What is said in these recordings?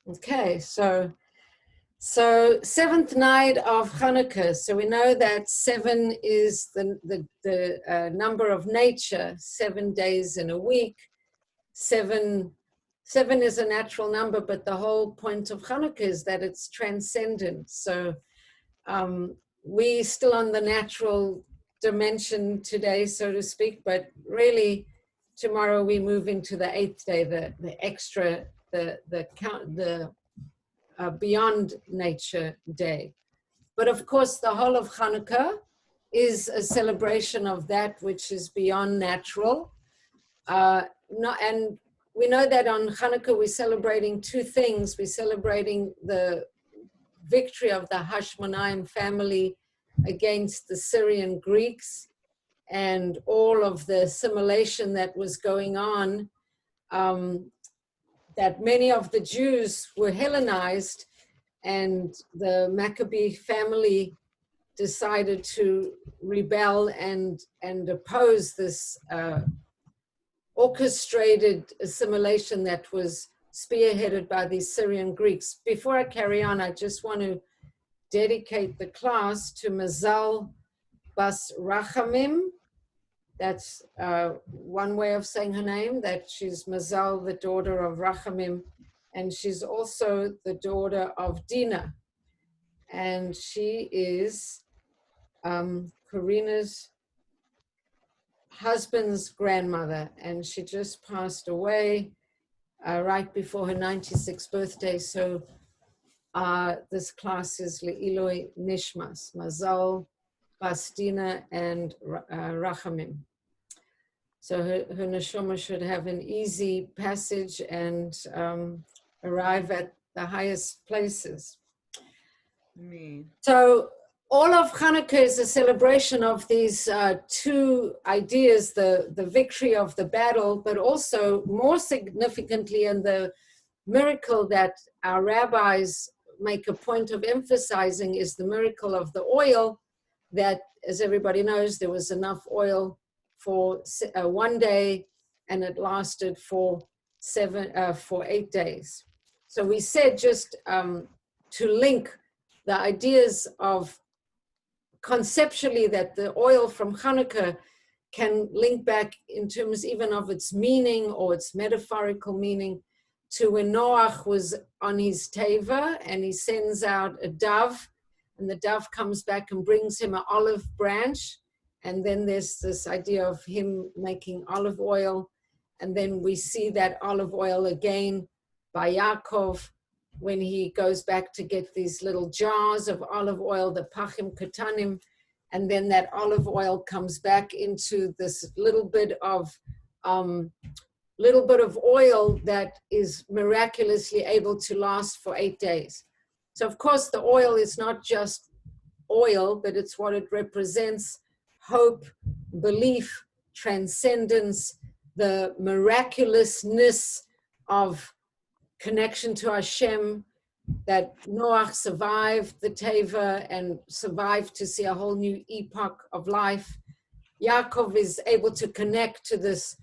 Okay, so seventh night of Hanukkah. So we know that 7 is the number of nature, 7 days in a week. Seven is a natural number, but the whole point of Hanukkah is that it's transcendent. So we still on the natural dimension today, so to speak, but really tomorrow we move into the 8th day, the extra, the beyond nature day. But of course, the whole of Hanukkah is a celebration of that which is beyond natural. And we know that on Hanukkah we're celebrating 2 things. We're celebrating the victory of the Hashmonaim family against the Syrian Greeks and all of the assimilation that was going on, that many of the Jews were Hellenized, and the Maccabee family decided to rebel and oppose this orchestrated assimilation that was spearheaded by these Syrian Greeks. Before I carry on, I just want to dedicate the class to Mazal Bas Rachamim. That's one way of saying her name, that she's Mazal, the daughter of Rachamim, and she's also the daughter of Dina. And she is Karina's husband's grandmother, and she just passed away right before her 96th birthday. So this class is Le'iloi Nishmas, Mazal, Bastina, and Rachamim. So her neshama should have an easy passage and arrive at the highest places. So all of Hanukkah is a celebration of these 2 ideas, the victory of the battle, but also more significantly, and the miracle that our rabbis make a point of emphasizing is the miracle of the oil, that, as everybody knows, there was enough oil for 1 day, and it lasted for 8 days. So we said just to link the ideas of conceptually that the oil from Hanukkah can link back in terms even of its meaning or its metaphorical meaning to when Noach was on his teva and he sends out a dove, and the dove comes back and brings him an olive branch. And then there's this idea of him making olive oil. And then we see that olive oil again by Yaakov when he goes back to get these little jars of olive oil, the pachim katanim, and then that olive oil comes back into this little bit of oil that is miraculously able to last for 8 days. So of course the oil is not just oil, but it's what it represents: hope, belief, transcendence, the miraculousness of connection to Hashem, that Noach survived the Teva and survived to see a whole new epoch of life. Yaakov is able to connect to this,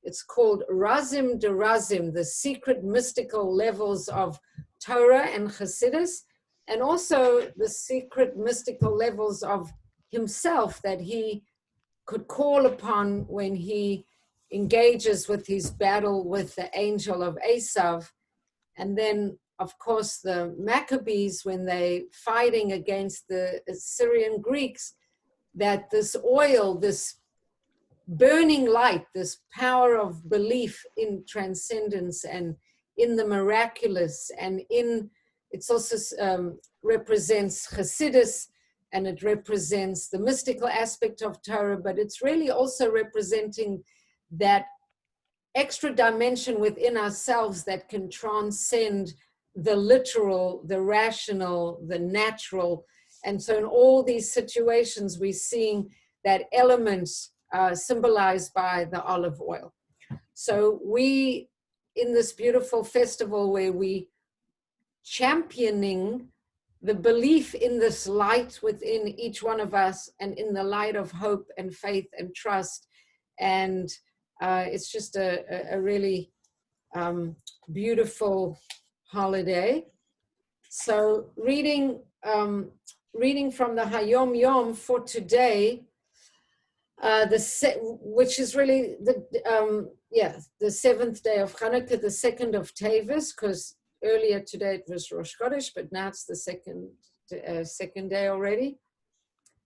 it's called Razim de Razim, the secret mystical levels of Torah and Chassidus, and also the secret mystical levels of himself that he could call upon when he engages with his battle with the angel of Esav. And then, of course, the Maccabees, when they fighting against the Syrian Greeks, that this oil, this burning light, this power of belief in transcendence and in the miraculous, and it's also represents Chassidus, and it represents the mystical aspect of Torah, but it's really also representing that extra dimension within ourselves that can transcend the literal, the rational, the natural. And so in all these situations, we're seeing that element symbolized by the olive oil. So we, in this beautiful festival where we championing the belief in this light within each one of us, and in the light of hope and faith and trust. And it's just a really beautiful holiday. So reading from the Hayom Yom for today, which is really the seventh day of Hanukkah, the second of Teves, because earlier today it was Rosh Chodesh, but now it's the second day already.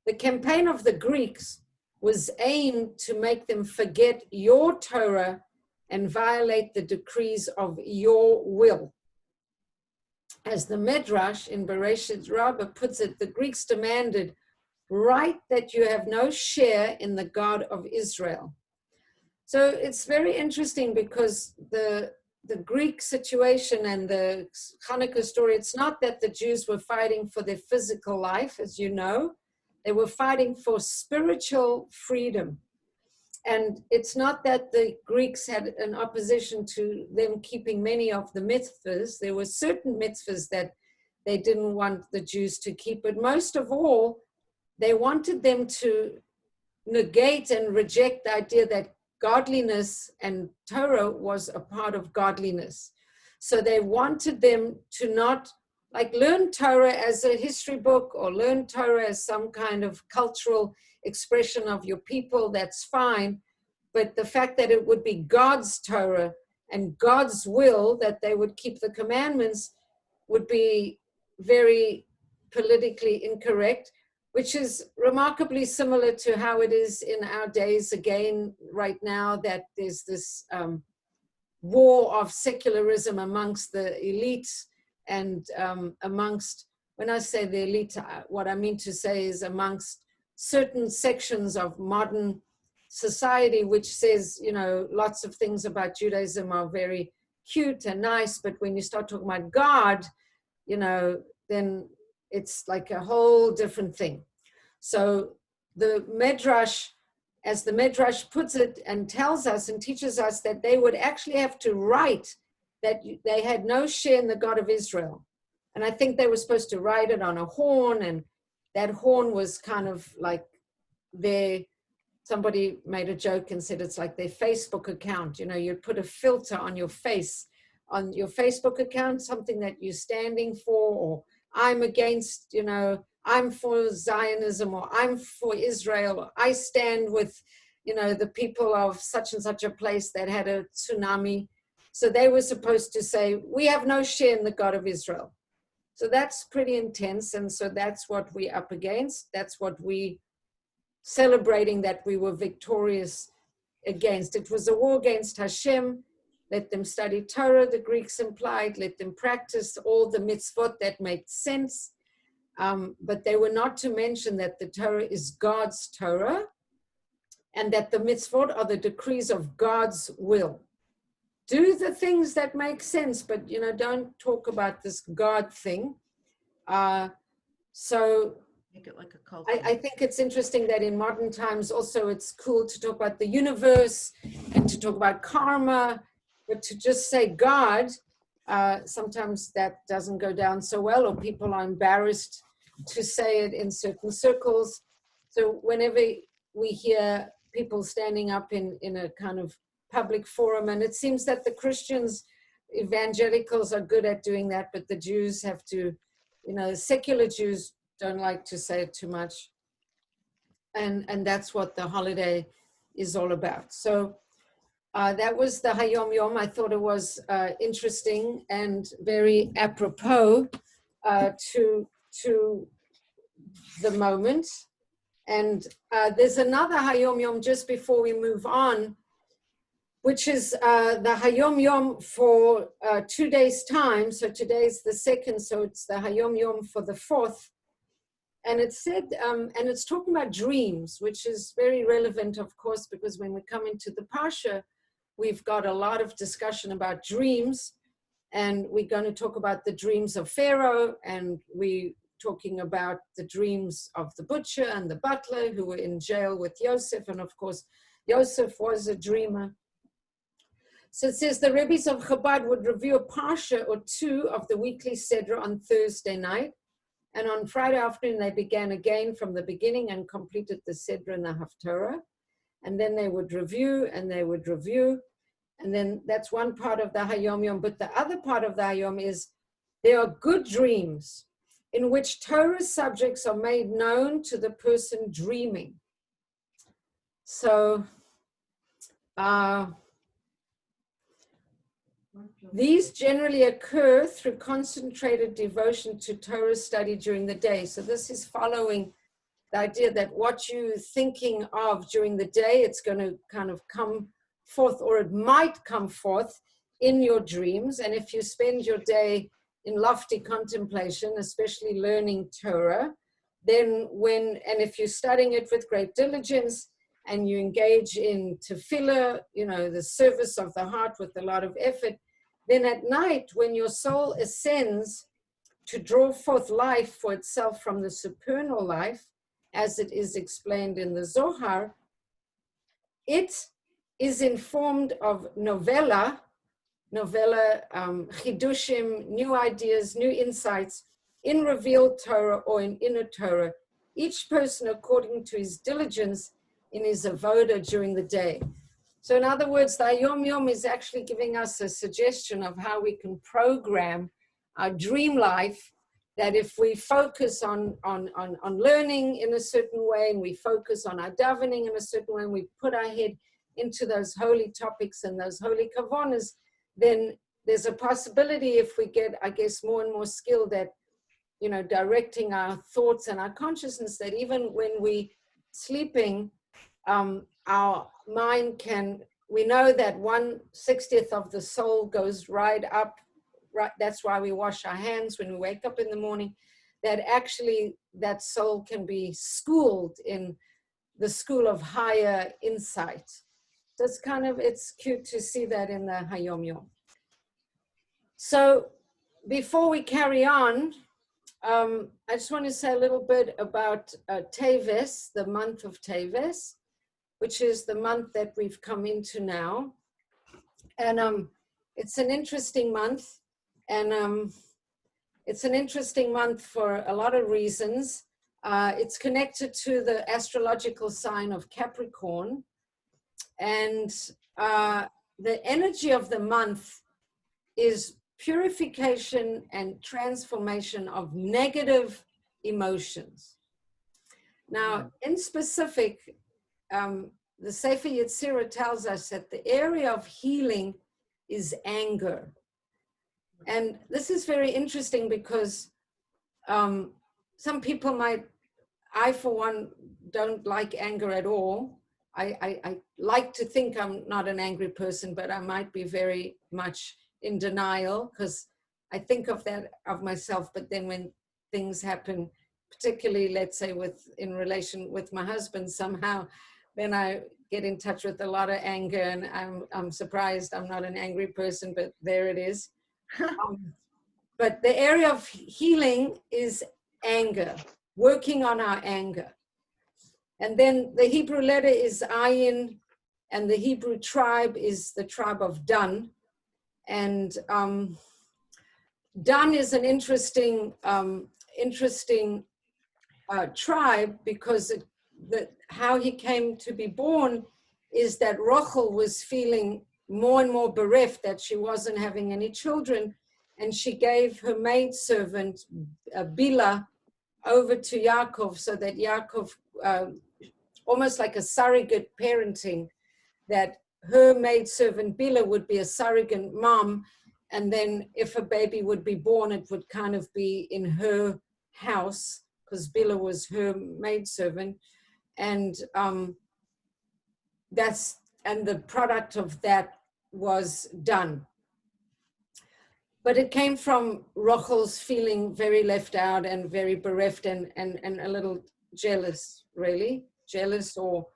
The campaign of the Greeks was aimed to make them forget your Torah and violate the decrees of your will. As the Midrash in Bereshit Rabbah puts it, the Greeks demanded, "Write that you have no share in the God of Israel." So it's very interesting because the Greek situation and the Hanukkah story, it's not that the Jews were fighting for their physical life, as you know. They were fighting for spiritual freedom. And it's not that the Greeks had an opposition to them keeping many of the mitzvahs. There were certain mitzvahs that they didn't want the Jews to keep, but most of all, they wanted them to negate and reject the idea that godliness and Torah was a part of godliness. So they wanted them to not learn Torah as a history book or learn Torah as some kind of cultural expression of your people, that's fine. But the fact that it would be God's Torah and God's will, that they would keep the commandments, would be very politically incorrect, which is remarkably similar to how it is in our days again right now, that there's this war of secularism amongst the elites and amongst, when I say the elite, what I mean to say is amongst certain sections of modern society, which says, lots of things about Judaism are very cute and nice, but when you start talking about God, then it's like a whole different thing. So the Midrash, as the Midrash puts it and tells us and teaches us, that they would actually have to write that they had no share in the God of Israel. And I think they were supposed to write it on a horn, and that horn was kind of like somebody made a joke and said it's like their Facebook account. You'd put a filter on your face, on your Facebook account, something that you're standing for, or I'm against, I'm for Zionism, or I'm for Israel, or I stand with, the people of such and such a place that had a tsunami. So they were supposed to say, we have no share in the God of Israel. So that's pretty intense. And so that's what we're up against. That's what we celebrating, that we were victorious against. It was a war against Hashem. Let them study Torah, the Greeks implied. Let them practice all the mitzvot that made sense. But they were not to mention that the Torah is God's Torah, and that the mitzvot are the decrees of God's will. Do the things that make sense, but don't talk about this God thing. So make it like a cult. I think it's interesting that in modern times also it's cool to talk about the universe and to talk about karma, but to just say God, sometimes that doesn't go down so well, or people are embarrassed to say it in certain circles. So whenever we hear people standing up in a kind of public forum, and it seems that the Christians, evangelicals are good at doing that, but the Jews have to, secular Jews don't like to say it too much. And that's what the holiday is all about. So that was the Hayom Yom. I thought it was interesting and very apropos to the moment. And there's another Hayom Yom just before we move on, which is the Hayom Yom for 2 days' time. So today's the 2nd, so it's the Hayom Yom for the 4th. And it said, and it's talking about dreams, which is very relevant, of course, because when we come into the Parsha, we've got a lot of discussion about dreams. And we're going to talk about the dreams of Pharaoh, and we're talking about the dreams of the butcher and the butler who were in jail with Yosef. And of course, Yosef was a dreamer. So it says the Rebbes of Chabad would review a Parsha or two of the weekly Seder on Thursday night. And on Friday afternoon, they began again from the beginning and completed the Seder and the Haftarah. And then they would review and they would review. And then that's one part of the Hayom Yom. But the other part of the Hayom is There are good dreams in which Torah subjects are made known to the person dreaming. So these generally occur through concentrated devotion to Torah study during the day. So this is following the idea that what you're thinking of during the day, it's going to kind of come forth, or it might come forth in your dreams. And if you spend your day in lofty contemplation, especially learning Torah, then and if you're studying it with great diligence and you engage in tefillah, the service of the heart with a lot of effort, then at night, when your soul ascends to draw forth life for itself from the supernal life, as it is explained in the Zohar, it is informed of novella, chidushim, new ideas, new insights in revealed Torah or in inner Torah, each person according to his diligence in his avoda during the day. So in other words, the Hayom Yom is actually giving us a suggestion of how we can program our dream life, that if we focus on learning in a certain way, and we focus on our davening in a certain way, and we put our head into those holy topics and those holy kavanas, then there's a possibility, if we get, I guess, more and more skilled at, directing our thoughts and our consciousness, that even when we sleeping, our mind we know that 1/60 of the soul goes right up, right? That's why we wash our hands when we wake up in the morning, that actually that soul can be schooled in the school of higher insight. So it's cute to see that in the Hayom Yom. So before we carry on, I just want to say a little bit about Teves, the month of Teves, which is the month that we've come into now. And it's an interesting month. And it's an interesting month for a lot of reasons. It's connected to the astrological sign of Capricorn. And the energy of the month is purification and transformation of negative emotions. Now, in specific, the Sefer Yetzirah tells us that the area of healing is anger. And this is very interesting because some people I for one don't like anger at all. I like to think I'm not an angry person, but I might be very much in denial because I think of that of myself. But then when things happen, particularly let's say in relation with my husband, somehow then I get in touch with a lot of anger, and I'm surprised I'm not an angry person, but there it is. But the area of healing is anger, working on our anger. And then the Hebrew letter is Ayin, and the Hebrew tribe is the tribe of Dan. And Dan is an interesting tribe, because how he came to be born is that Rachel was feeling more and more bereft, that she wasn't having any children, and she gave her maidservant Bila over to Yaakov, so that Yaakov, almost like a surrogate parenting, that her maidservant Bila would be a surrogate mom, and then if a baby would be born, it would kind of be in her house, because Bila was her maidservant. And the product of that was done. But it came from Rachel's feeling very left out and very bereft and a little jealous, really. Jealous or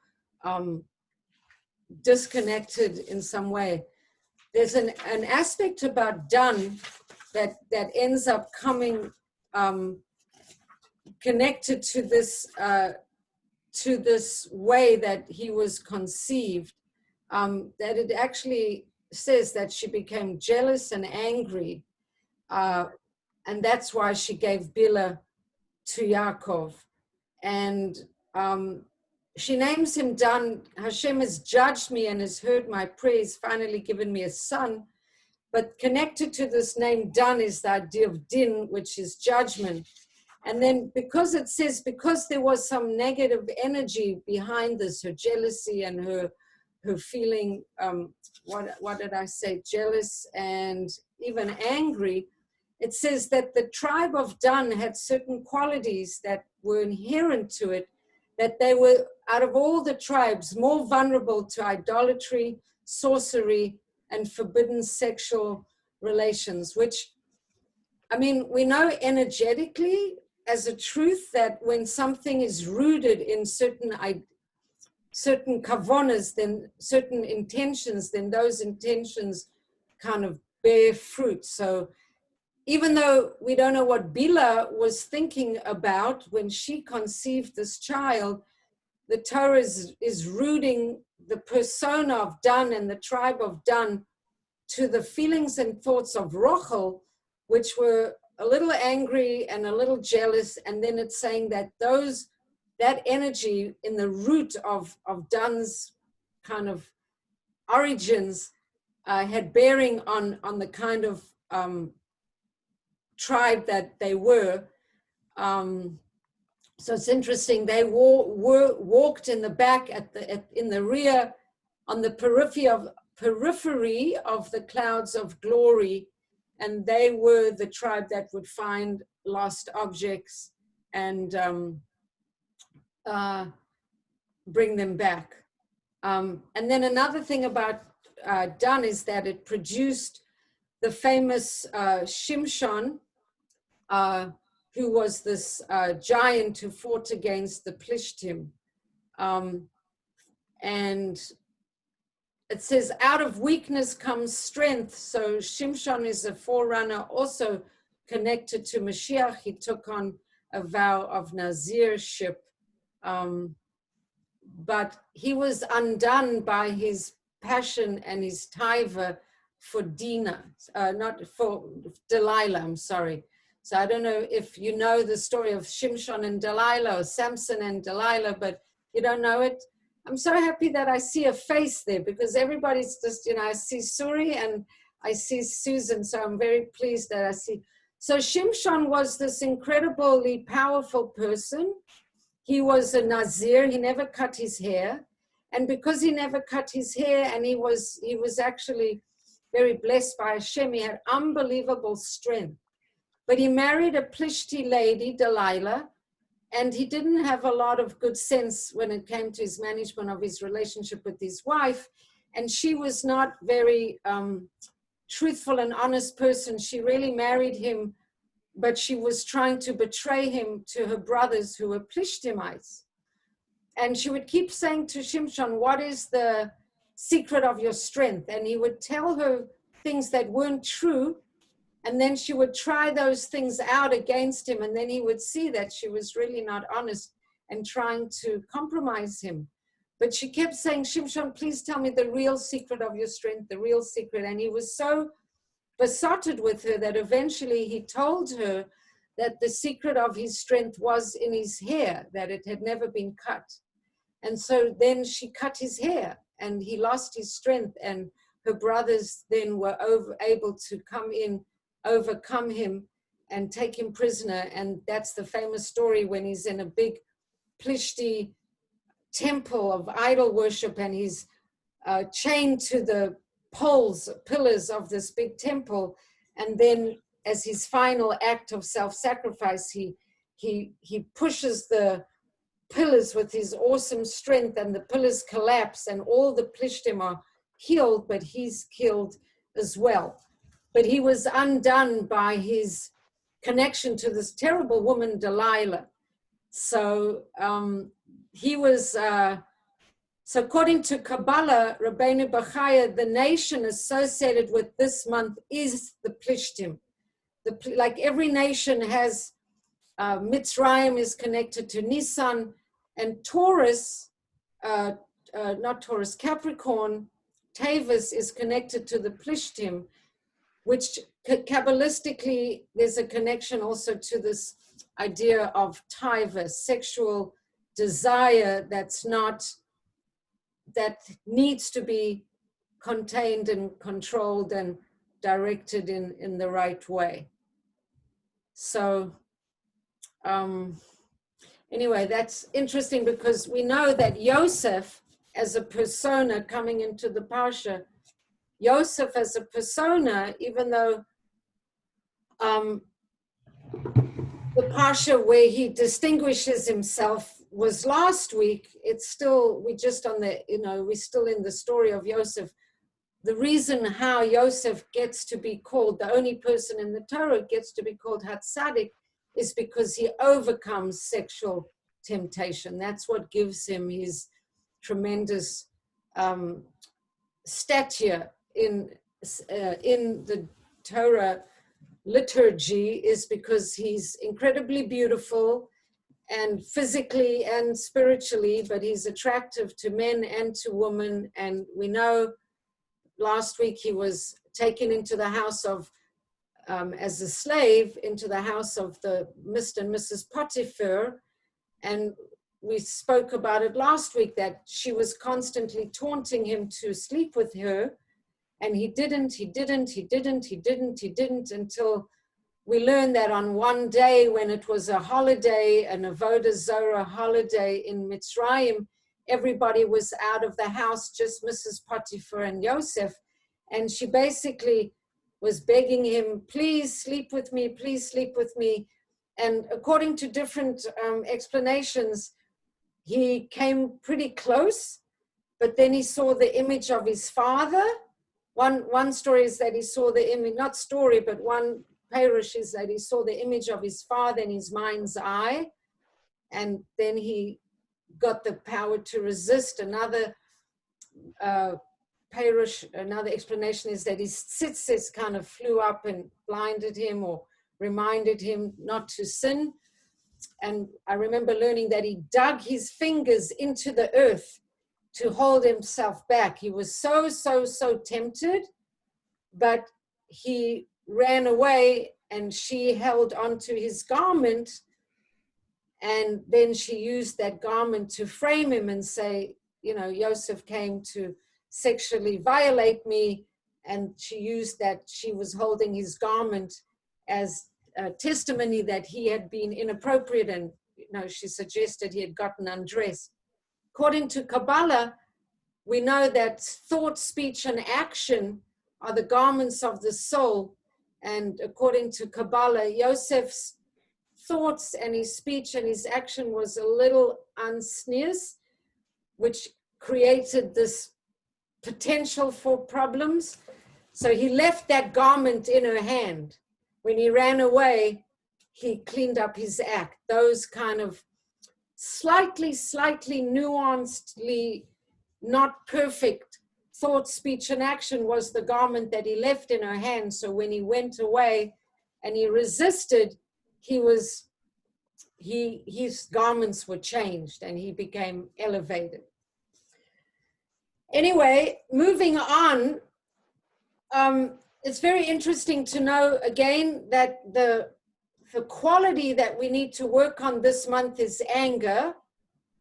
disconnected in some way. There's an aspect about Dan that ends up coming connected to this way that he was conceived, that it actually says that she became jealous and angry, and that's why she gave Bila to Yaakov. And she names him Dan. Hashem has judged me and has heard my praise, finally given me a son. But connected to this name Dan is the idea of din, which is judgment. And then because it says, because there was some negative energy behind this, her jealousy and her feeling, what did I say, jealous and even angry, it says that the tribe of Dan had certain qualities that were inherent to it, that they were, out of all the tribes, more vulnerable to idolatry, sorcery, and forbidden sexual relations, which, I mean, we know energetically as a truth that when something is rooted in certain kavonas, then certain intentions, then those intentions kind of bear fruit. So even though we don't know what Bila was thinking about when she conceived this child, the Torah is rooting the persona of Dan and the tribe of Dan to the feelings and thoughts of Rochel, which were a little angry and a little jealous. And then it's saying that that energy in the root of Dan's kind of origins had bearing on the kind of tribe that they were. So it's interesting. They walked in the back, in the rear, on the periphery of the clouds of glory, and they were the tribe that would find lost objects and bring them back. And then another thing about Dan is that it produced the famous Shimshon, who was this giant who fought against the Plishtim. And it says, out of weakness comes strength. So Shimshon is a forerunner also connected to Mashiach. He took on a vow of Nazirship. But he was undone by his passion and his taiva for Dinah, not for Delilah, I'm sorry. So I don't know if you know the story of Shimshon and Delilah, or Samson and Delilah, but you don't know it. I'm so happy that I see a face there, because everybody's just, I see Suri and I see Susan, so I'm very pleased that I see. So Shimshon was this incredibly powerful person. He was a Nazir, he never cut his hair. And because he never cut his hair, and he was actually very blessed by Hashem, he had unbelievable strength. But he married a Plishti lady, Delilah, and he didn't have a lot of good sense when it came to his management of his relationship with his wife. And she was not very truthful and honest person. She really married him, but she was trying to betray him to her brothers who were Plishtimites. And she would keep saying to Shimshon, what is the secret of your strength? And he would tell her things that weren't true. And then she would try those things out against him. And then he would see that she was really not honest and trying to compromise him. But she kept saying, Shimshon, please tell me the real secret of your strength, the real secret. And he was so besotted with her that eventually he told her that the secret of his strength was in his hair, that it had never been cut. And so then she cut his hair and he lost his strength. And her brothers then were able to come in, overcome him and take him prisoner. And that's the famous story when he's in a big Plishti temple of idol worship, and he's chained to the pillars of this big temple. And then as his final act of self-sacrifice, he pushes the pillars with his awesome strength, and the pillars collapse and all the Plishtim are killed, but he's killed as well. But he was undone by his connection to this terrible woman, Delilah. So he was, so according to Kabbalah, Rabbeinu Bachaya, the nation associated with this month is the Plishtim. Like every nation has, Mitzrayim is connected to Nisan, and Taurus, not Taurus, Capricorn, Teves is connected to the Plishtim, which Kabbalistically, there's a connection also to this idea of Tavis, sexual desire that needs to be contained and controlled and directed in the right way. So anyway, that's interesting because we know that Yosef as a persona coming into the Parsha, Yosef as a persona, even though the Parsha where he distinguishes himself was last week, it's still, we're still in the story of Yosef. The reason how Yosef gets to be called, the only person in the Torah gets to be called Tzaddik, is because he overcomes sexual temptation. That's what gives him his tremendous stature in the Torah liturgy, is because he's incredibly beautiful and physically and spiritually, but he's attractive to men and to women. And we know last week he was taken into the house of, as a slave, into the house of the Mr. and Mrs. Potiphar. And we spoke about it last week, that she was constantly taunting him to sleep with her. And he didn't, until we learned that on one day when it was a holiday, an Avodah Zorah holiday in Mitzrayim, everybody was out of the house, just Mrs. Potiphar and Yosef. And she basically was begging him, please sleep with me, please sleep with me. And according to different explanations, he came pretty close, but then he saw the image of his father. One story is that he saw the image, not story, but one parish is that he saw the image of his father in his mind's eye, and then he got the power to resist. Another parish, another explanation is that his tzitzis kind of flew up and blinded him or reminded him not to sin. And I remember learning that he dug his fingers into the earth to hold himself back. He was so tempted, but he ran away, and she held onto his garment, and then she used that garment to frame him and say, Yosef came to sexually violate me, and she used that she was holding his garment as a testimony that he had been inappropriate, and she suggested he had gotten undressed. According to Kabbalah, we know that thought, speech, and action are the garments of the soul. And according to Kabbalah, Yosef's thoughts and his speech and his action was a little unsneers, which created this potential for problems. So he left that garment in her hand. When he ran away, he cleaned up his act. Those kind of slightly nuancedly not perfect thought, speech, and action was the garment that he left in her hand. So when he went away and he resisted, his garments were changed and he became elevated. Anyway, moving on, it's very interesting to know again that the quality that we need to work on this month is anger.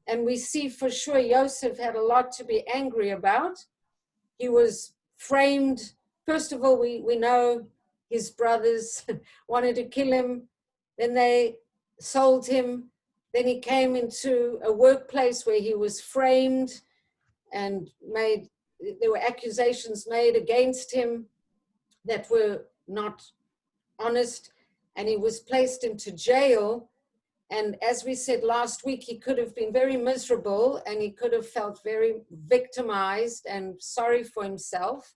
And we see for sure Yosef had a lot to be angry about. He was framed. First of all, we know his brothers wanted to kill him. Then they sold him. Then he came into a workplace where he was framed and there were accusations made against him that were not honest. And he was placed into jail. And as we said last week, he could have been very miserable and he could have felt very victimized and sorry for himself.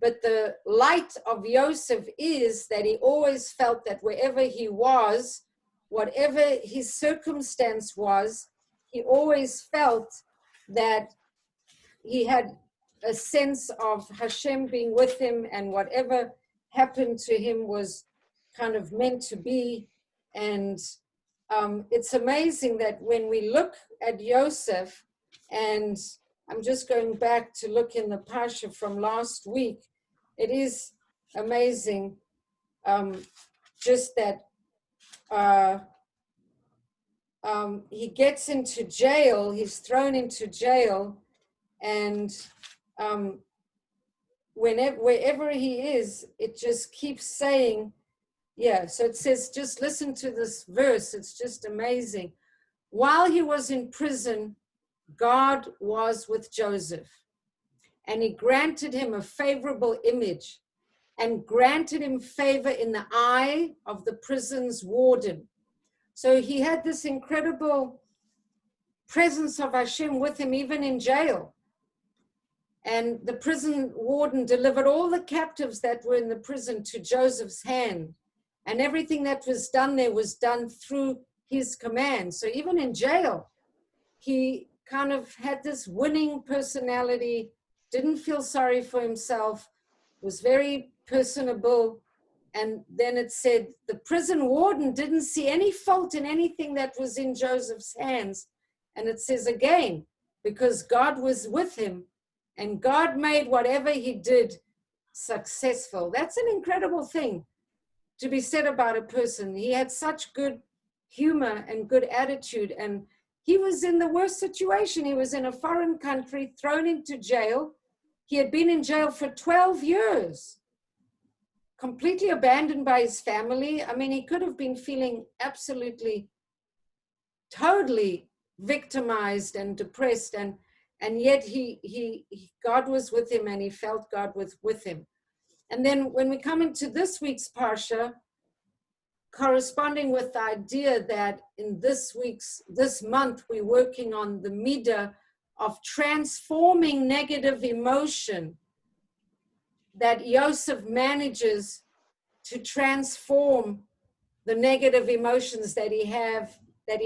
But the light of Yosef is that he always felt that wherever he was, whatever his circumstance was, he always felt that he had a sense of Hashem being with him, and whatever happened to him was kind of meant to be. And it's amazing that when we look at Yosef, and I'm just going back to look in the Parsha from last week, it is amazing just that he gets into jail, he's thrown into jail, and wherever he is, it just keeps saying, yeah, so it says, just listen to this verse, it's just amazing. While he was in prison, God was with Joseph, and he granted him a favorable image and granted him favor in the eye of the prison's warden. So he had this incredible presence of Hashem with him, even in jail. And the prison warden delivered all the captives that were in the prison to Joseph's hand. And everything that was done there was done through his command. So even in jail, he kind of had this winning personality, didn't feel sorry for himself, was very personable. And then it said the prison warden didn't see any fault in anything that was in Joseph's hands. And it says again, because God was with him and God made whatever he did successful. That's an incredible thing to be said about a person. He had such good humor and good attitude, and he was in the worst situation. He was in a foreign country, thrown into jail. He had been in jail for 12 years, completely abandoned by his family. I mean, he could have been feeling absolutely, totally victimized and depressed, and yet God was with him, and he felt God was with him. And then when we come into this week's Parsha, corresponding with the idea that in this month, we're working on the midah of transforming negative emotion, that Yosef manages to transform the negative emotions that he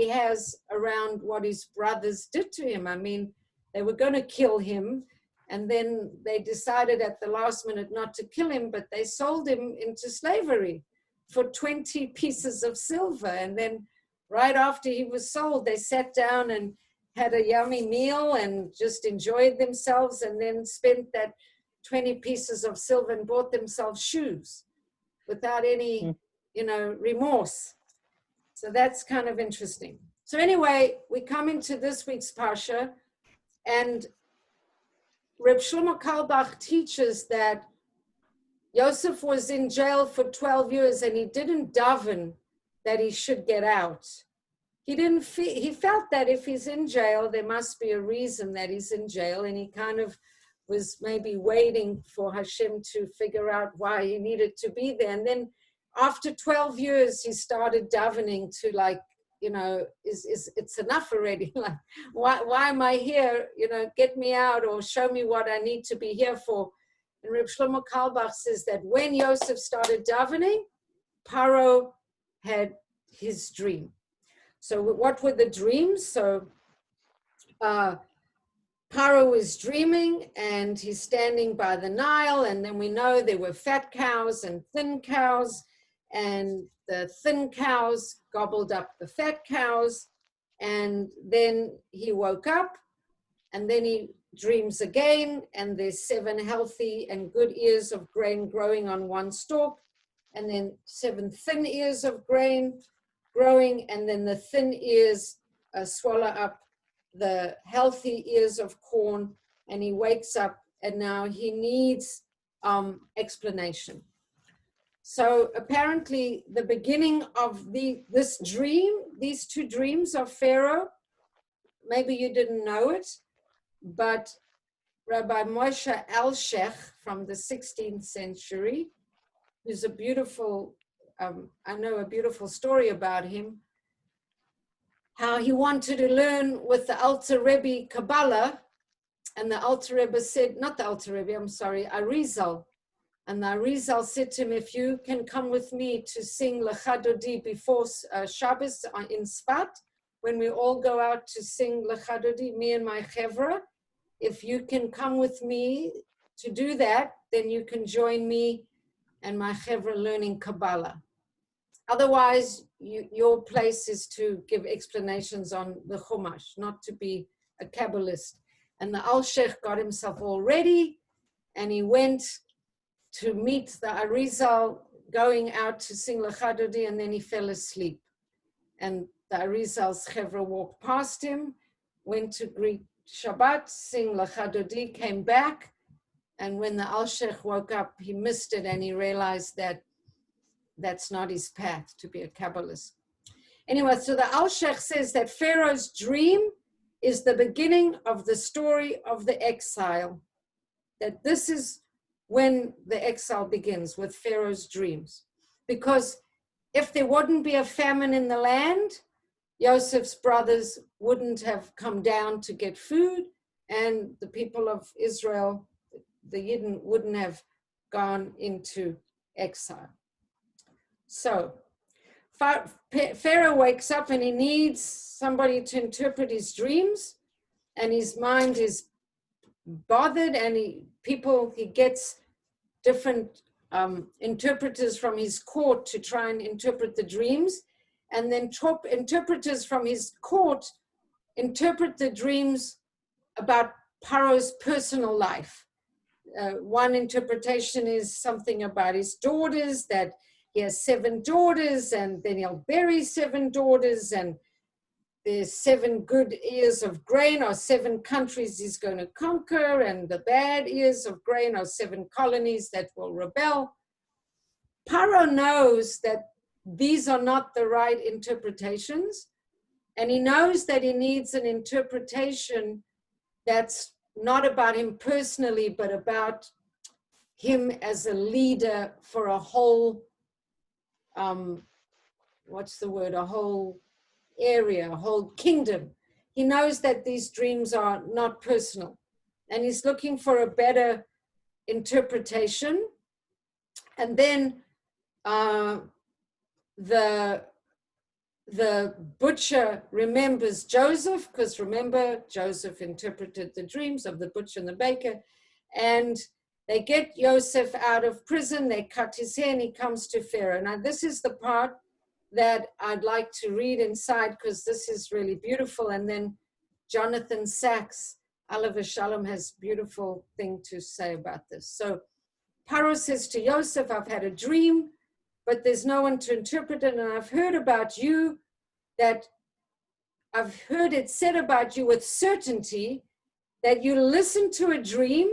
has around what his brothers did to him. I mean, they were going to kill him, and then they decided at the last minute not to kill him, but they sold him into slavery for 20 pieces of silver. And then right after he was sold, they sat down and had a yummy meal and just enjoyed themselves, and then spent that 20 pieces of silver and bought themselves shoes without any, remorse. So that's kind of interesting. So anyway, we come into this week's Parsha, and Reb Shlomo Carlebach teaches that Yosef was in jail for 12 years and he didn't daven that he should get out. He felt that if he's in jail, there must be a reason that he's in jail, and he kind of was maybe waiting for Hashem to figure out why he needed to be there. And then after 12 years, he started davening to it's enough already. Like, why am I here? Get me out, or show me what I need to be here for. And Reb Shlomo Carlebach says that when Yosef started davening, Paro had his dream. So what were the dreams? So Paro is dreaming, and he's standing by the Nile, and then we know there were fat cows and thin cows, and the thin cows gobbled up the fat cows, and then he woke up, and then he dreams again, and there's 7 healthy and good ears of grain growing on one stalk, and then 7 thin ears of grain growing, and then the thin ears swallow up the healthy ears of corn, and he wakes up, and now he needs explanation. So apparently the beginning of this dream, these 2 dreams of Pharaoh, maybe you didn't know it, but Rabbi Moshe Alshech from the 16th century, who's a beautiful, I know a beautiful story about him, how he wanted to learn with the Alter Rebbe Kabbalah, and the Alter Rebbe said, not the Alter Rebbe, I'm sorry, Arizal. And the Arizal said to him, if you can come with me to sing Lecha Dodi before Shabbos in Sfat, when we all go out to sing Lecha Dodi, me and my chevra, if you can come with me to do that, then you can join me and my chevra learning Kabbalah. Otherwise, your place is to give explanations on the Chumash, not to be a Kabbalist. And the Alshech got himself all ready, and he went to meet the Arizal, going out to sing Lecha Dodi, and then he fell asleep. And the Arizal's chevra walked past him, went to greet Shabbat, sing Lecha Dodi, came back, And when the Alshech woke up, he missed it and he realized that that's not his path to be a Kabbalist. Anyway, so the Alshech says that Pharaoh's dream is the beginning of the story of the exile. That this is when the exile begins, with Pharaoh's dreams. Because if there wouldn't be a famine in the land, Yosef's brothers wouldn't have come down to get food, and the people of Israel, the Yidden, wouldn't have gone into exile. So Pharaoh wakes up and he needs somebody to interpret his dreams, and his mind is bothered, and he gets different interpreters from his court to try and interpret the dreams, and then interpreters from his court interpret the dreams about Paro's personal life. One interpretation is something about his daughters, that he has 7 daughters, and then he'll bury 7 daughters, and there's 7 good ears of grain or 7 countries he's going to conquer, and the bad ears of grain are 7 colonies that will rebel. Paro knows that these are not the right interpretations, and he knows that he needs an interpretation that's not about him personally, but about him as a leader for a whole, a whole area, a whole kingdom. He knows that these dreams are not personal, and he's looking for a better interpretation. And then the butcher remembers Joseph, because remember, Joseph interpreted the dreams of the butcher and the baker, and they get Yosef out of prison, they cut his hair, and he comes to Pharaoh. Now, this is the part that I'd like to read inside, because this is really beautiful. And then Jonathan Sachs, Alav Shalom, has beautiful thing to say about this. So Paro says to Yosef, I've had a dream, but there's no one to interpret it, and I've heard about you, that I've heard it said about you with certainty, that you listen to a dream,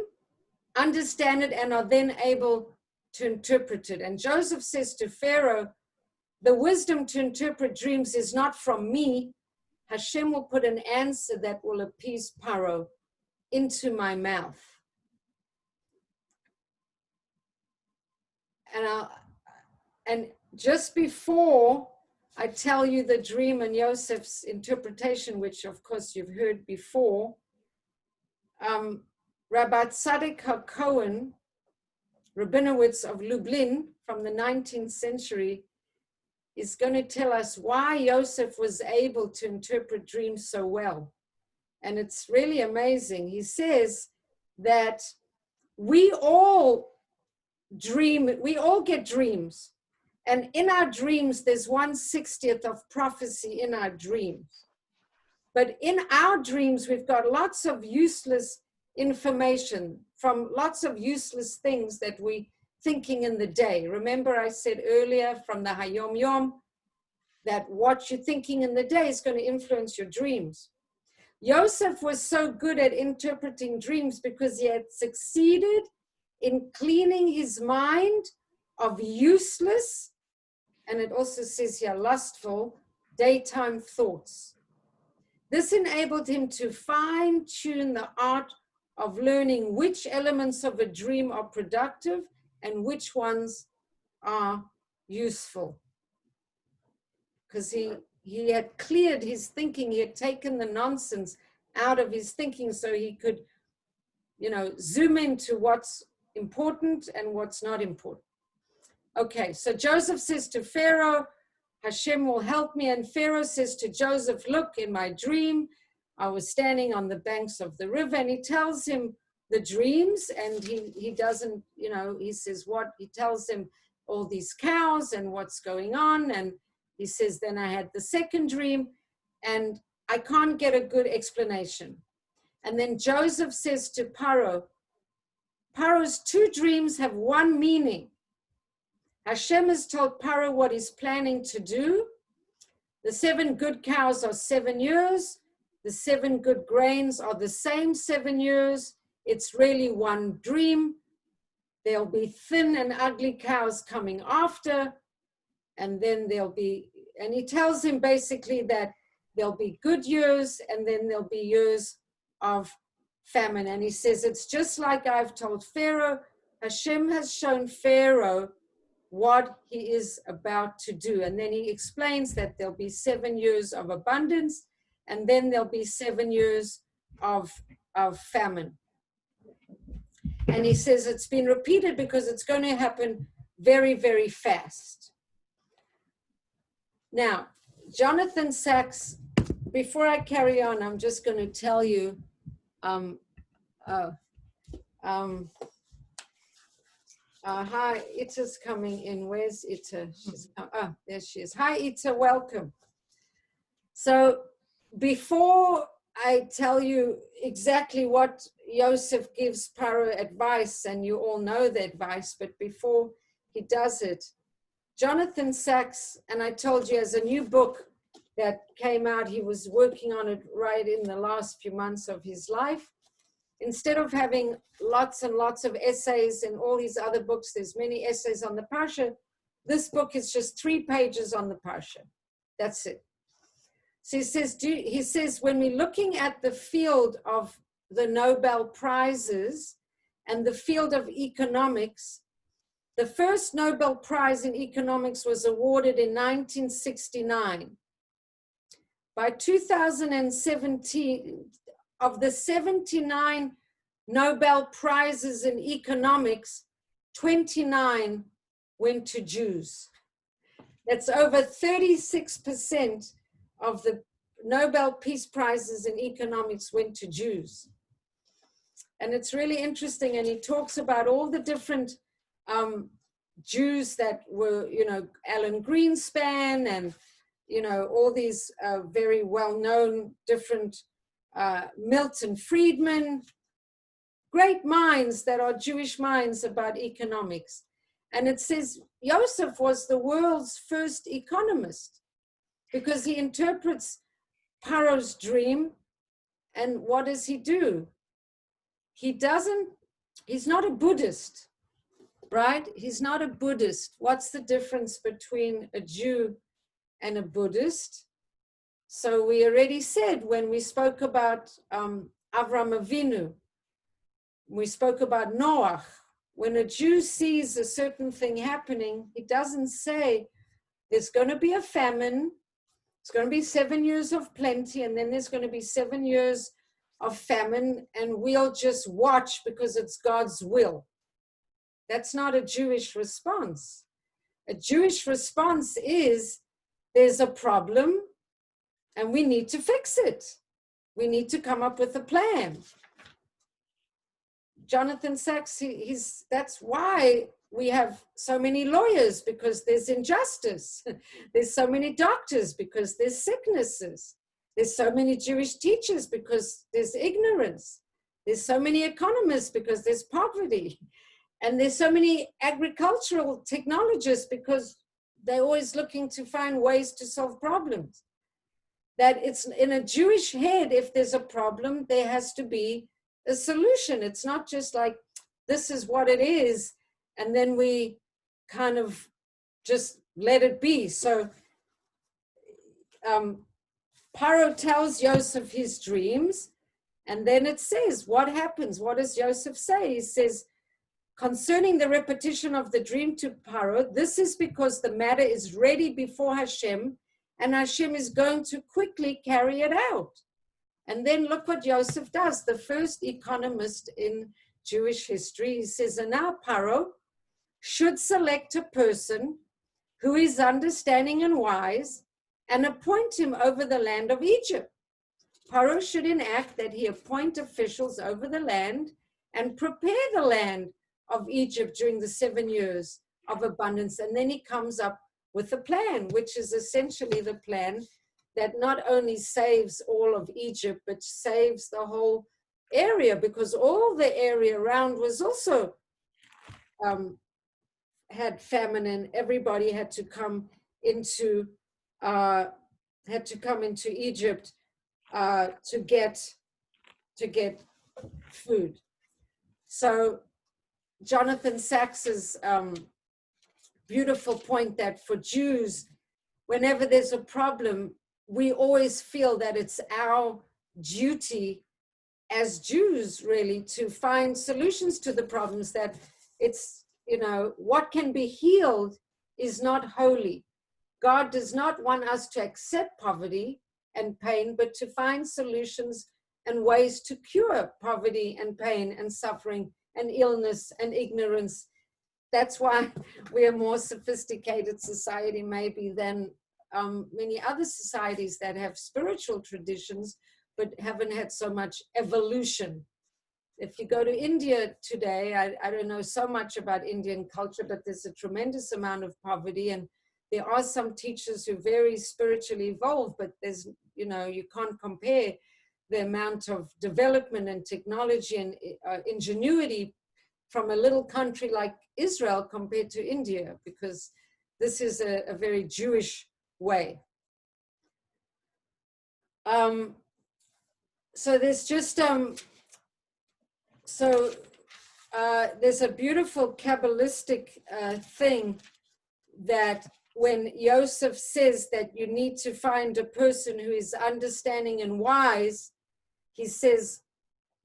understand it, and are then able to interpret it. And Joseph says to Pharaoh, the wisdom to interpret dreams is not from me. Hashem will put an answer that will appease Paro into my mouth. And just before I tell you the dream and Yosef's interpretation, which of course you've heard before, Rabbi Tzaddik HaKohen, Rabinowitz of Lublin from the 19th century, is going to tell us why Yosef was able to interpret dreams so well. And it's really amazing. He says that we all dream, we all get dreams. And in our dreams, there's 1/60th of prophecy in our dreams. But in our dreams, we've got lots of useless information from lots of useless things that we thinking in the day. Remember I said earlier from the Hayom Yom that what you're thinking in the day is going to influence your dreams. Yosef was so good at interpreting dreams because he had succeeded in cleaning his mind of useless, and it also says here, lustful, daytime thoughts. This enabled him to fine-tune the art of learning which elements of a dream are productive and which ones are useful. Because he had cleared his thinking, he had taken the nonsense out of his thinking so he could, zoom into what's important and what's not important. Okay, so Joseph says to Pharaoh, Hashem will help me. And Pharaoh says to Joseph, look, in my dream, I was standing on the banks of the river, and he tells him the dreams, and he doesn't, he says what, he tells him all these cows and what's going on. And he says, then I had the second dream, and I can't get a good explanation. And then Joseph says to Paro, Paro's 2 dreams have one meaning. Hashem has told Paro what he's planning to do. The 7 good cows are 7 years. The 7 good grains are the same 7 years. it's really one dream. There'll be thin and ugly cows coming after, and then there'll be, and he tells him basically that there'll be good years and then there'll be years of famine. And he says, it's just like I've told Pharaoh. Hashem has shown Pharaoh what he is about to do. And then he explains that there'll be 7 years of abundance, and then there'll be 7 years of famine. And he says it's been repeated because it's going to happen very, very fast. Now, Jonathan Sacks, before I carry on, I'm just going to tell you, hi, Ita's coming in. Where's Ita? There she is. Hi, Ita, welcome. So before I tell you exactly what Yosef gives Paro advice, and you all know the advice, but before he does it, Jonathan Sacks, and I told you, has a new book that came out. He was working on it right in the last few months of his life. Instead of having lots and lots of essays in all these other books, there's many essays on the Parsha. This book is just 3 pages on the Parsha. That's it. So he says, when we're looking at the field of the Nobel Prizes and the field of economics, the first Nobel Prize in economics was awarded in 1969. By 2017, of the 79 Nobel Prizes in economics, 29 went to Jews. That's over 36% of the Nobel Peace Prizes in economics went to Jews. And it's really interesting, and he talks about all the different Jews that were, Alan Greenspan and, all these very well-known different Milton Friedman, great minds that are Jewish minds about economics. And it says Yosef was the world's first economist because he interprets Paro's dream. And what does he do? He's not a Buddhist, right? He's not a Buddhist. What's the difference between a Jew and a Buddhist? So we already said when we spoke about Avram Avinu, we spoke about Noach. When a Jew sees a certain thing happening, he doesn't say there's going to be a famine, it's going to be 7 years of plenty, and then there's going to be 7 years of famine, and we'll just watch because it's God's will. That's not a Jewish response. A Jewish response is there's a problem, and we need to fix it. We need to come up with a plan. Jonathan Sacks, that's why we have so many lawyers, because there's injustice. There's so many doctors because there's sicknesses. There's so many Jewish teachers because there's ignorance. There's so many economists because there's poverty. And there's so many agricultural technologists because they're always looking to find ways to solve problems. That it's in a Jewish head, if there's a problem, there has to be a solution. It's not just like, this is what it is, and then we kind of just let it be. So Paro tells Yosef his dreams, and then it says, what happens? What does Yosef say? He says, concerning the repetition of the dream to Paro, this is because the matter is ready before Hashem, and Hashem is going to quickly carry it out. And then look what Yosef does, the first economist in Jewish history. He says, and now Paro should select a person who is understanding and wise and appoint him over the land of Egypt. Paro should enact that he appoint officials over the land and prepare the land of Egypt during the 7 years of abundance. And then he comes up with a plan, which is essentially the plan that not only saves all of Egypt, but saves the whole area, because all the area around was also had famine, and everybody had to come into Egypt to get food. So Jonathan Sachs's beautiful point that for Jews, whenever there's a problem, we always feel that it's our duty as Jews really to find solutions to the problems, that it's, what can be healed is not holy. God does not want us to accept poverty and pain, but to find solutions and ways to cure poverty and pain and suffering and illness and ignorance. That's why we're a more sophisticated society maybe than many other societies that have spiritual traditions, but haven't had so much evolution. If you go to India today, I don't know so much about Indian culture, but there's a tremendous amount of poverty, and there are some teachers who are very spiritually evolved, but there's, you can't compare the amount of development and technology and ingenuity from a little country like Israel compared to India, because this is a very Jewish way. So there's just, there's a beautiful Kabbalistic thing that when Yosef says that you need to find a person who is understanding and wise, he says,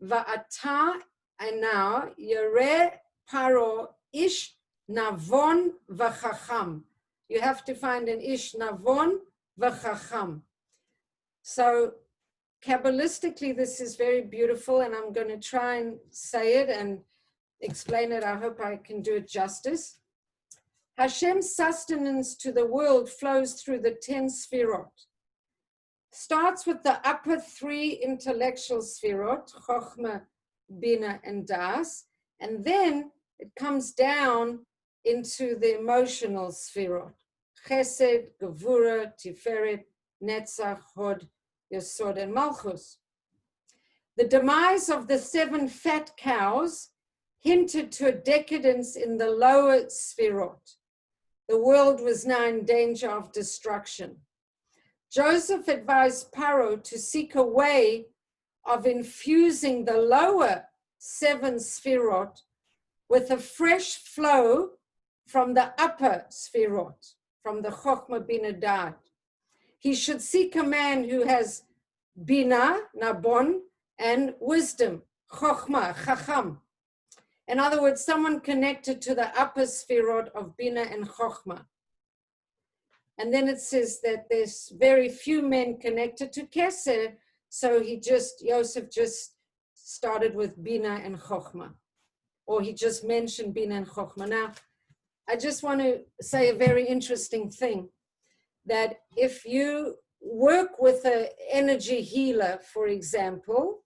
Va'ata ana yare paro ish navon v'chacham. You have to find an ish navon v'chacham. So Kabbalistically, this is very beautiful, and I'm going to try and say it and explain it. I hope I can do it justice. Hashem's sustenance to the world flows through the 10 sfirot. Starts with the upper 3 intellectual sfirot, Chochmah, Bina, and Das, and then it comes down into the emotional sfirot, Chesed, Gevura, Tiferet, Netzach, Hod, Yesod, and Malchus. The demise of the 7 fat cows hinted to a decadence in the lower sfirot. The world was now in danger of destruction. Joseph advised Paro to seek a way of infusing the lower 7 sfirot with a fresh flow from the upper sfirot, from the Chochmah, Bina, Dat. He should seek a man who has Bina, Nabon, and wisdom, Chochmah, Chacham. In other words, someone connected to the upper sfirot of Bina and Chochmah. And then it says that there's very few men connected to Keser, so Yosef just started with Bina and Chochmah, or he just mentioned Bina and Chochmah. Now, I just want to say a very interesting thing, that if you work with an energy healer, for example,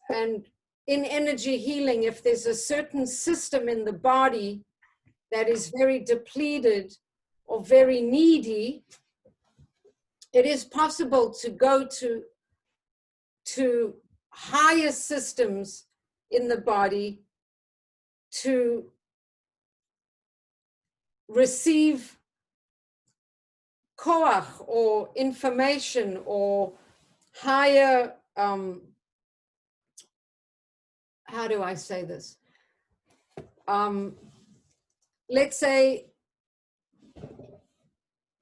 and in energy healing, if there's a certain system in the body that is very depleted or very needy, it is possible to go to higher systems in the body to receive koach or information or higher, how do I say this? Let's say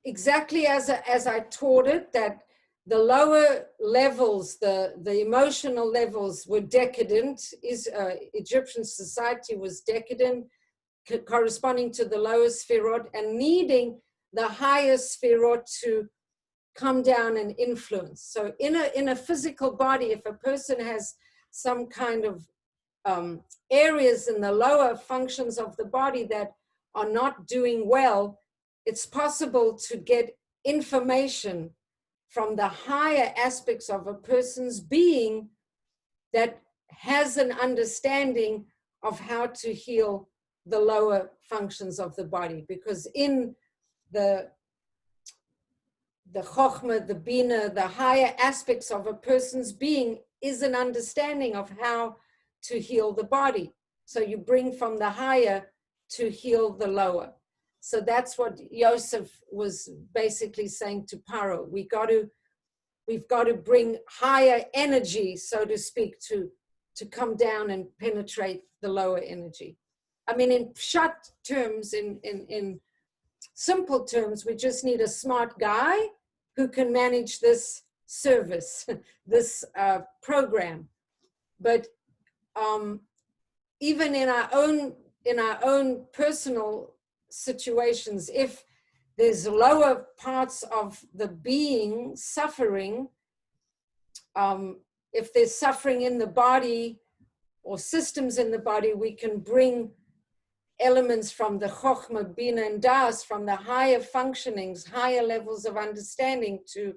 exactly as I taught it, that the lower levels, the emotional levels were decadent. Egyptian society was decadent, corresponding to the lower sfirot, and needing the higher sfirot to come down and influence. So in a physical body, if a person has some kind of areas in the lower functions of the body that are not doing well, it's possible to get information from the higher aspects of a person's being that has an understanding of how to heal the lower functions of the body. Because in the Chochmah, the Bina, the higher aspects of a person's being is an understanding of how to heal the body. So you bring from the higher to heal the lower. So that's what Yosef was basically saying to Paro. We've got to bring higher energy, so to speak, to to come down and penetrate the lower energy. I mean, in short terms, in simple terms, we just need a smart guy who can manage this service, this program. But even in our own personal situations, if there's lower parts of the being suffering, if there's suffering in the body or systems in the body, we can bring elements from the Chokhmah, Bina, and Das, from the higher functionings, higher levels of understanding, to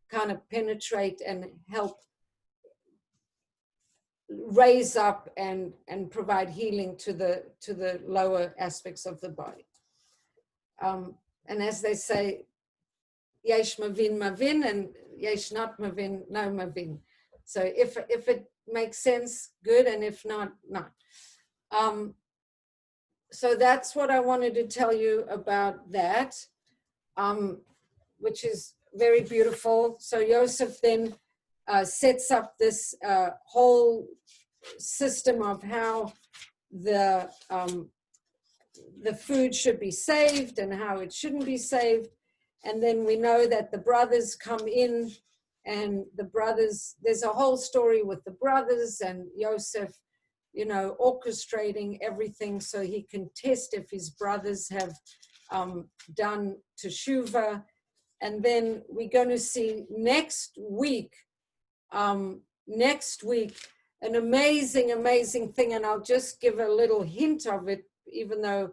kind of penetrate and help raise up and provide healing to the lower aspects of the body. And as they say, yesh mavin mavin, and yesh not mavin no mavin. So if it makes sense, good, and if not, not. So that's what I wanted to tell you about that, which is very beautiful. So Yosef then sets up this whole system of how the food should be saved and how it shouldn't be saved. And then we know that the brothers come in, and the brothers, there's a whole story with the brothers and Yosef, you know, orchestrating everything so he can test if his brothers have done teshuvah. And then we're going to see next week, an amazing, amazing thing. And I'll just give a little hint of it, even though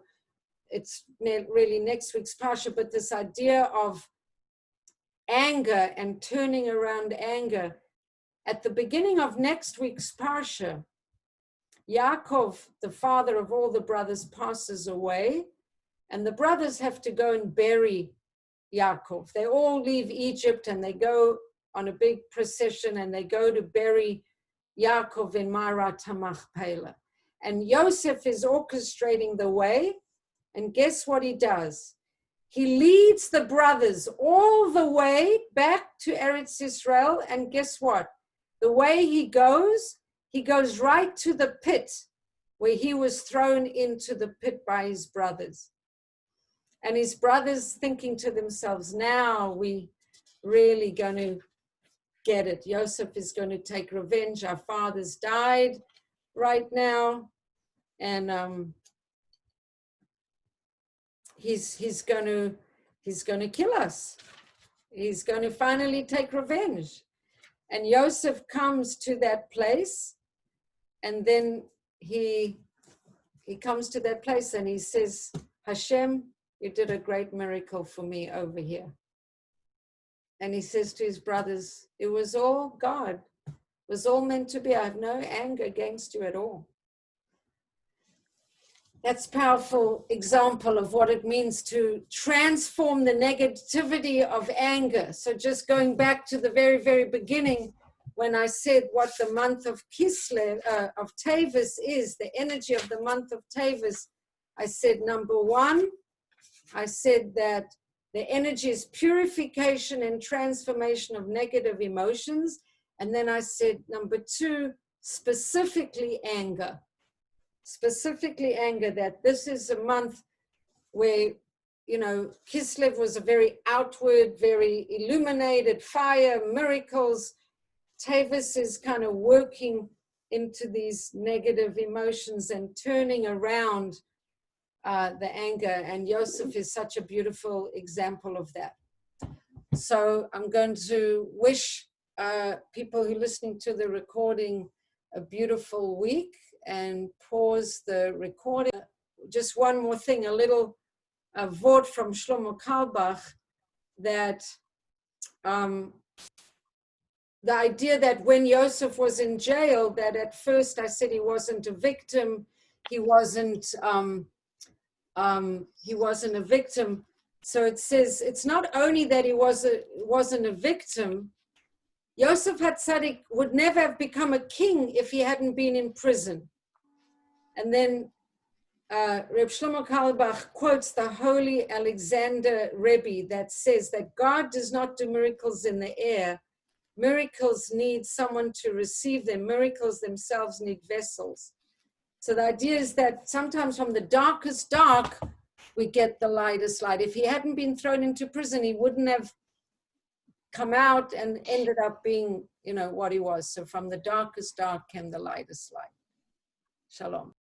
it's really next week's parsha, but this idea of anger and turning around anger. At the beginning of next week's parsha, Yaakov, the father of all the brothers, passes away, and the brothers have to go and bury Yaakov. They all leave Egypt and they go on a big procession and they go to bury Yaakov in Ma'arat HaMachpelah. And Yosef is orchestrating the way, and guess what he does? He leads the brothers all the way back to Eretz Yisrael, and guess what? The way he goes right to the pit where he was thrown into the pit by his brothers. And his brothers thinking to themselves, now we really going to get it. Yosef is going to take revenge. Our fathers died right now. And he's going to kill us. He's going to finally take revenge. And Yosef comes to that place, and then he comes to that place and he says, Hashem, you did a great miracle for me over here. And he says to his brothers, it was all God. It was all meant to be. I have no anger against you at all. That's a powerful example of what it means to transform the negativity of anger. So just going back to the very, very beginning, when I said what the month of Kislev, of Teves is, the energy of the month of Teves, I said, number one, I said that the energy is purification and transformation of negative emotions. And then I said, number two, specifically anger. Specifically anger, that this is a month where, you know, Kislev was a very outward, very illuminated fire, miracles. Teves is kind of working into these negative emotions and turning around the anger. And Yosef is such a beautiful example of that. So I'm going to wish people who are listening to the recording a beautiful week, and pause the recording. Just one more thing, a little vort from Shlomo Carlebach, that the idea that when Yosef was in jail, that at first I said he wasn't a victim, he wasn't a victim. So it says it's not only that he wasn't a victim. Yosef Tzaddik would never have become a king if he hadn't been in prison. And then Reb Shlomo Carlebach quotes the holy Alexander Rebbe that says that God does not do miracles in the air, Miracles need someone to receive them. Miracles themselves need vessels. So the idea is that sometimes from the darkest dark, we get the lightest light. If he hadn't been thrown into prison, he wouldn't have come out and ended up being, what he was. So from the darkest dark came the lightest light. Shalom.